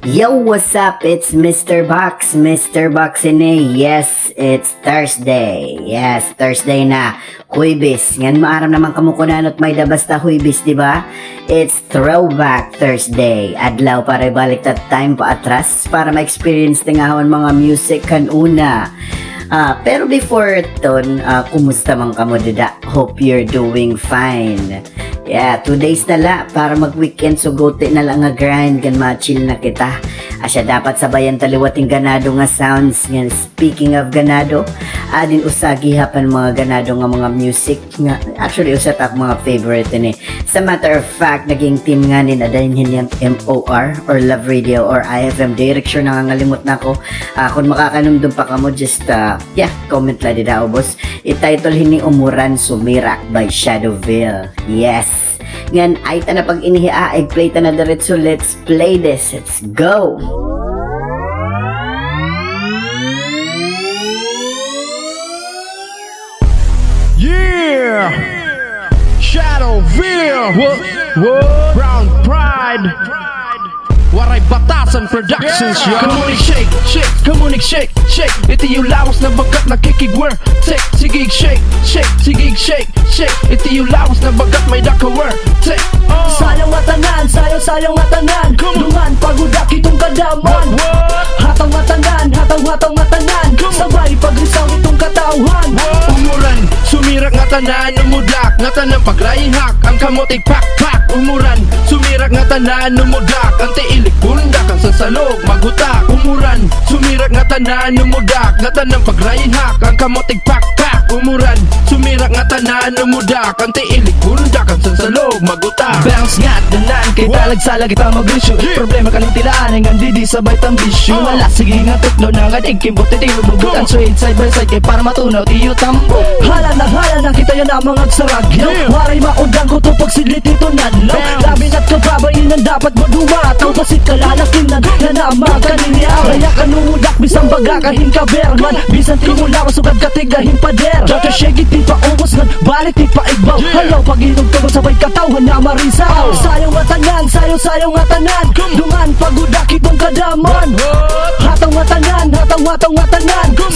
Yo, what's up? It's Mr. Box ini. Yes, it's Thursday. Yes, Thursday na. Huwebes. Ngan maaram naman kamukunan at may dabas ta huwebes, di ba? It's Throwback Thursday. Adlaw para balik ta time pa atras para ma-experience tingawan mga music kanuna. Pero before ton, kumusta man kamo dida? Hope you're doing fine. Yeah, 2 days na la para mag-weekend so gote na lang nga grind gan ma-chill na kita. Asya dapat sabayan taliwating ganado nga sounds nga speaking of ganado, adin usagi hapan mga ganado nga mga music nga actually usa ta mga favorite ni. Sa matter of fact, naging team nga ni adayin yung MOR or Love Radio or IFM direction na nga ngalimot na ko. Kung makakanumdum pa kamo just comment la di daw boss. I-title hini Umuran Sumirak by Shadowville. Yes. Ngan ay ta na pag inihiya ay play ta na diretso. Let's play this. Let's go. Yeah! Shadowville! What? Brown Pride! Waray Batasan Productions, yo! Kamunik shake, shake, kamunik shake, shake. Ito yung lawas na bagat na kikigwer. Take, sigig shake, shake, sigig shake, shake. Ito yung lawas na bagat may dakawer. Take, Sayang matanan, sayang matanan. Dungan pagudak itong kadaman. Hatang matanan. Sabay pagrisaw itong katauhan. Umuran, sumirak nga tanan, umudak nga tanang pagrayhak. Ang kamotik pak-pak. Umuran, sumirak nga tanan, umudak. Ang tiilik bundak, ang sasalog magutak. Umuran, sumirak nga tanan, umudak. Nga tanang pagrayhak. Ang kamotik pak-pak. Umuran, sumirak nga tanan, umudak. Ang tiilik bundak, ang sasalog magutak. Bounce nga tanan, kay talag-salag kita mag-issue. Problema kalimtilaan, hanggang di sabay tambisyo. Wala, sige nga tuklo na nga digkim. Buti di bubutan, straight side by side. Kay para matunaw, tiyo tampo. Hala na, kita yan ang mga saragyo. Waray maundang ko to pagsidlit ito nadlaw. Labi na't kababayin ang dapat mo dumataw. Basit kalalakinan na naman kaniniaw. Kaya kanuudak, bisang baga kahin ka berman. Bisan timula, masugad katigahin pader. Daka shaggy, di pa umos man, balik di pa igbaw. Halaw, pag-inog tagod sabay katawhan na marisaw. Sayang matanan, sayang matanan. Dungan pagudak itong kadaman. Hatang matanan.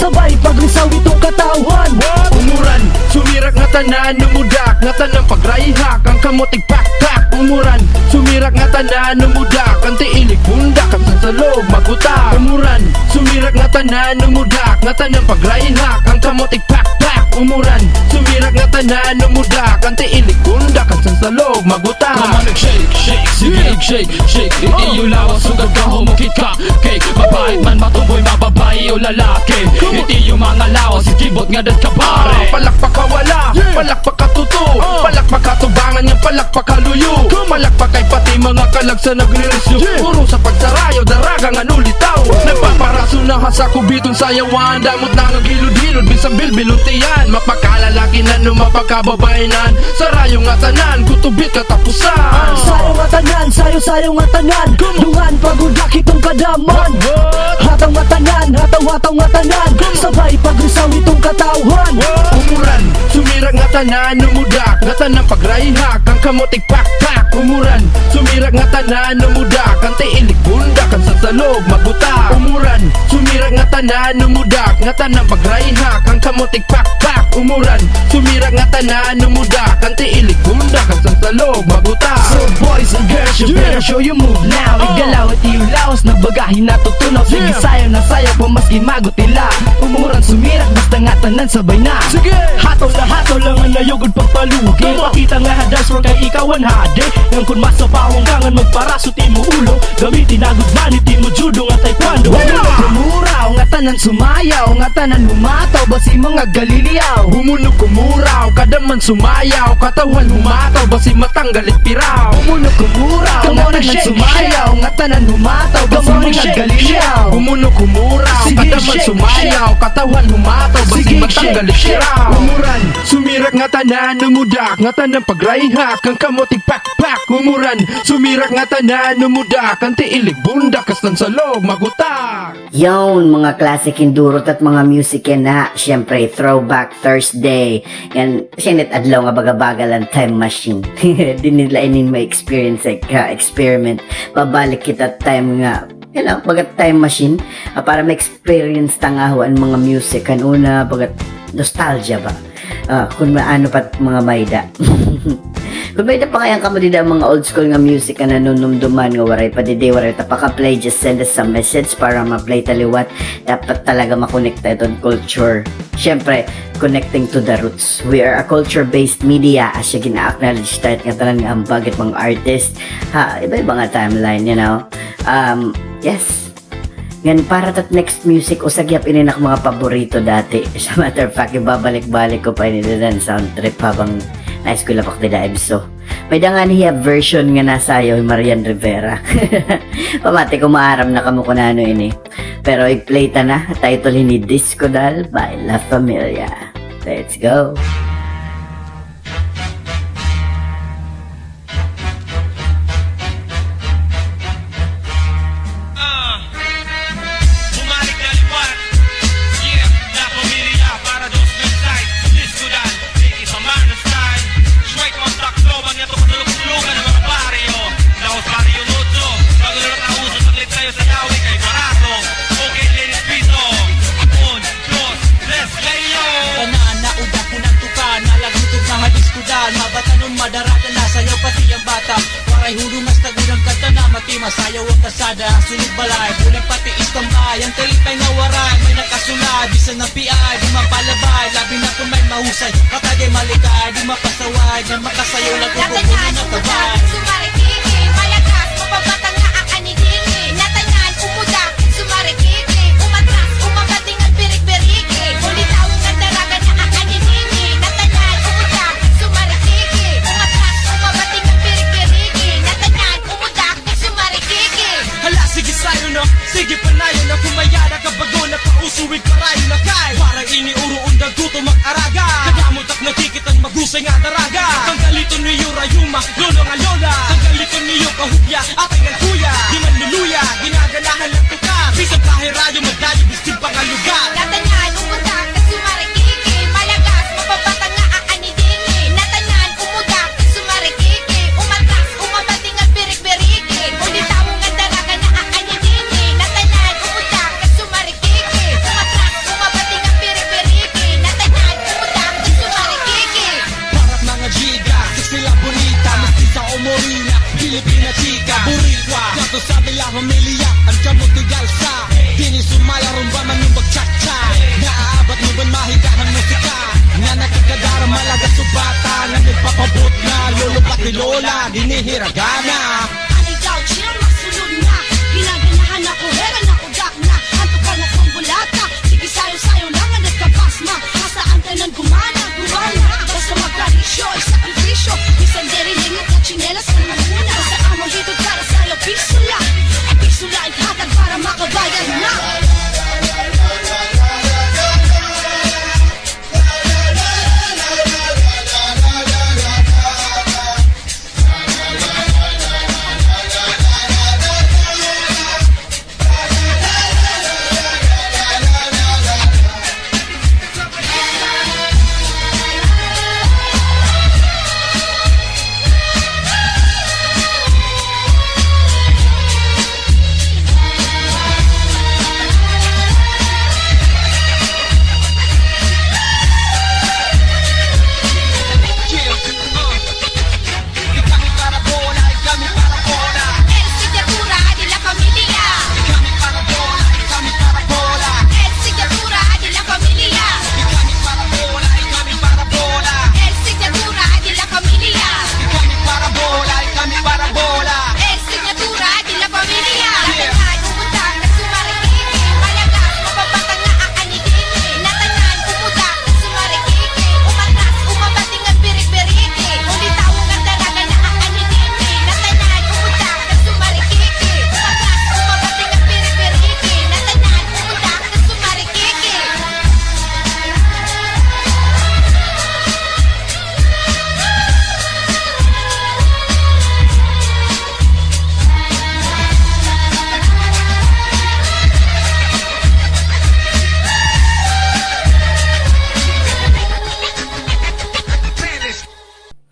Sabay pagrisaw itong katawhan. Umuran, sumirak nga tanan, umudak. Nga tanang pagrayhak, ang kamotig pak-pak. Umuran, sumirak nga tanan, umudak. Ang tiilik bundak, ang sasalog magutak. Umuran, sumirak nga tanan, umudak. Nga tanang pagrayhak, ang kamotig pak-pak. Umuran, sumirak nga tanan, umudak. Ang tiilik bundak, ang sasalog magutak. Come on, shake, shake, sige, shake. Hindi yung lawas, sugad ka, humukit ka. Cake, mabait man, matuboy, mababae o lalaki. Hindi yung mga lawas, ikibot nga dat ka pare. Palakpak ka wala, palakpak ka tuto. Palakpak ka tubangan niya, palakpak ka luyo. Palakpak kay pati mga kalag sa nagre-resyo. Puro sa pagsarayo, daraga nga nulitaw. Nagpaparaso na hasa kubiton sayawan. Damot na nga gilod-hilod, bisang bilbiluntiyan. Mapakalalaki na no mapagkababainan. Sarayo nga tanan, kutubit katapusan. Sayang matanan. Dungan pagudak itong kadaman. Hatang matanan. Sabay pagrisaw itong katawhan. Umuran, sumirak nga tanan, umudak. Nga tanang pagrayhak, ang kamotik pak-pak. Umuran, sumirak nga tanan, umudak. Ang tiilik bundak, ang sasalog mabutak. Umuran, sumirak nga tanan, umudak. Nga tanang pagrayhak, ang kamotik pak-pak. Umuran, sumirak nga tanan, umudak. Ang tiilik bundak, ang sasalog mabutak. So boys and girls, you better show your move now. Igalaw at iulaos, nagbagahin na tutunaw. Sige sayo na sayo, pumaski magutila. Umuran sumirak, basta nga tanan sabay na. Sige! Hataw lang ang nayugod pagpalugi. Pakita nga hadas for kay ikaw ang hade. Yang kun masapawang kangan magparaso ti mo ulo. Gamitin agud man ti mo judo nga taekwondo. Kumuraw nga tanan sumayaw, nga tanan humataw basi mga galiliyaw. Humunog kumuraw, kadaman sumayaw. Katawan humataw, basi matanggalit piraw. Humunog kumuraw, nga tanan sumayaw, nga tanan humataw basi mga galiliyaw. Humunog kumuraw, Sige, kadaman shake, sumayaw. Katawan humataw, basi Sige, matanggalit shake, piraw. Umuran, sumirak nga tanan, umudak. Nga tanang pagrayhak, ang kamotig pak-pak. Umuran, sumirak nga tanan, umudak. Ang tiilig bundak, kastan sa loob magutak. Yon, mga classic endurot at mga music yan na. Siyempre, Throwback Thursday. Yan, siya adlaw nga bagabagal ang time machine. Di nila inin may experience, experiment. Babalik kita time nga you know, bagat time machine, para ma-experience tangahuan mga music kanuna, bagat nostalgia ba? Kung maano pat mga mayda. Kung mayda pa kayang kamo dida mga old school nga music na nanunumduman nga waray pa didi, waray ta paka-play, just send us some message para ma-play taliwat. Dapat talaga makonekta itong culture. Siyempre, connecting to the roots. We are a culture-based media as siya gina-acknowledge tayo nga tanan nga ang bagit mga artist. Iba-iba nga timeline, you know. Yes. Ngan para tat next music usagyap ininak mga paborito dati. As a matter of fact, ibabalik-balik ko pa inidan sound trip habang nice ko lapak dida so. May dangan hiya version nga nasayo Marian Rivera. Pamati ko maaram na kamo kunano ini. Pero i-play ta na title ni Disco Dal by La Familia. Let's go. Bumalik na liwan. Yeah, La Familia para dos website. Disco Dan, Ricky sa Manastay. Straight on track flow, bang yato katulog-tulugan ng mga baryo. Laos baryo nuto, bago na nauso, saglit tayo sa yawi kay Barato. Okay, ladies, pito. Un, dos, let's layo. Tanan na udak ko ng tuka, nalagutog na hadiskudan. Mabatanon madaradan na sayaw pati ang bata. Waray hulong mas tagulang kanta na mati masayaw ang kasada. Sunog balay, puling pati istambay. Ang talipay na waray, may nakasulay. Bisan ng PI, di mapalabay. Labi na kung may mahusay, kapagay malikay. Di mapasaway, na makasayaw lang kung kukunin ang tabay. Sumarikiki, malakas, mapabatang na ang anidini. Natanan, umuda, sumarikiki. Umatras, umabating ang birik-biriki. Ulitawang ang daraga na ang anidini. Natanan, umuda, sumarikiki. Umatras, umabating ang birik-biriki. Natanan, umuda, sumarikiki. Hala, sige sayo na, sige panayo na. Kumayara ka bago na pausuwig parayo na kay. Parang iniuro undag tuto mag-araga. Kagamot at nakikitang magusay nga daraga. Tanggalito niyo rayuma, lolo nga lola. Tanggalito niyo kahubya, atay ng kuya. Di man luluya, ginaganahan lang tuka. Bisang kahirayo magdayo, bistig pa nga lugar. Natanan, umuda, sumarikiki. Malakas, mapabatang na ang anidini. Natanan, umuda, sumarikiki. Umatras, umabating ang birik-biriki. Ulitawang ang daraga na ang anidini. Natanan, umuda, sumarikiki. Umatras, umabating ang birik-biriki. Natanan, umuda, sumarikiki. Parat mga giga, sila bonita. Mestiza o morina, Pilipina chica. Burikwa, kato sabi la familia. Ang kamutigal sa Dini sumaya rumba man yung bagtsatsa. Naaabat mo ba mahigahang musika? Na nakikagara malaga subata. Na nagpapabot na lolo pati lola. Dinihiragana. Aligaw, chill, masulod na. Ginaganahan ako, heran ako, dak na. Antukan akong bulata. Sige, sayo-sayo lang ang nagkapasma. Hasaan ka ng gumana. Basta magkarisyo, isakripisyo. Isang deriling at chinelas ka na muna. Basta amo hito para sa'yo, pisula. Pisula, ihatag para makabayad na.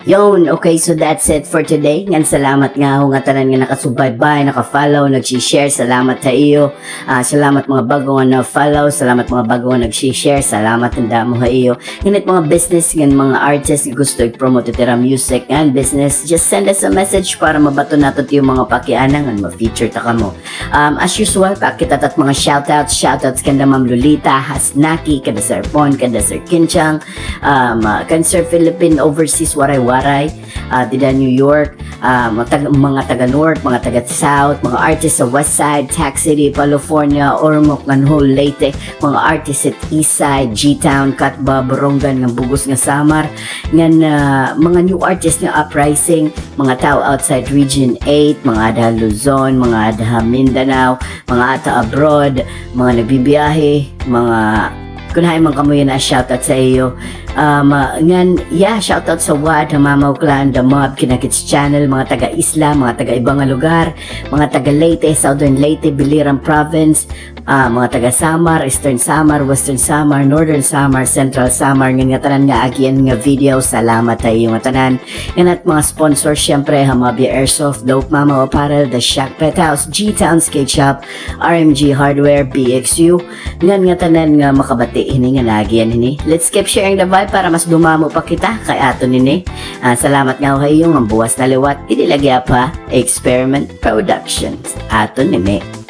Yun, okay, so that's it for today. Ngan salamat nga ho nga tanan nga nakasubaybay, naka-follow, nag-share. Salamat sa iyo. Salamat mga bago nga na-follow, salamat mga bago nga nag-share. Salamat tanda mo ha iyo. Nganit mga business ngan mga artists gusto i-promote tira music and business, just send us a message para mabato nato yung mga pakianang and ma-feature ta kamo. As usual, pakitatat mga shoutouts kanda Ma'am Lolita Hasnaki, kada Sir Pon, kada Sir Kinchang, kan Sir Philippine Overseas Waray-Waray, tida New York, mga taga North, mga taga South, mga artists sa West Side, Tax City, California, Ormoc, Nganhol, Leyte, mga artists at East Side, G-Town, Katba, Borongan, ng Bugos nga Samar, ngan mga new artists nga Uprising, mga tao outside Region 8, mga ada Luzon, mga ada Mindanao, mga ata abroad, mga nagbibiyahe, mga kunahay man kamo yun na shoutout sa iyo. Shoutout sa WAD, Hamamaw Clan, The Mob, Kinakits Channel, mga taga-Isla, mga taga-ibang lugar, mga taga-Leyte, Southern Leyte, Biliran Province, mga taga-Samar, Eastern Samar, Western Samar, Northern Samar, Central Samar, nga tanan nga agyan nga video, salamat tayo nga tanan. Yan at mga sponsors, syempre, Hamabia Airsoft, Dope Mama Apparel, The Shack Pet House, G-Town Skate Shop, RMG Hardware, BXU, nga tanan nga makabati ini nga nagyan ini. Let's keep sharing the vibe para mas dumamo pa kita kay ato nini. Salamat nga kayo ang buwas na liwat. Idilagya pa Experiment Productions. Ato nini.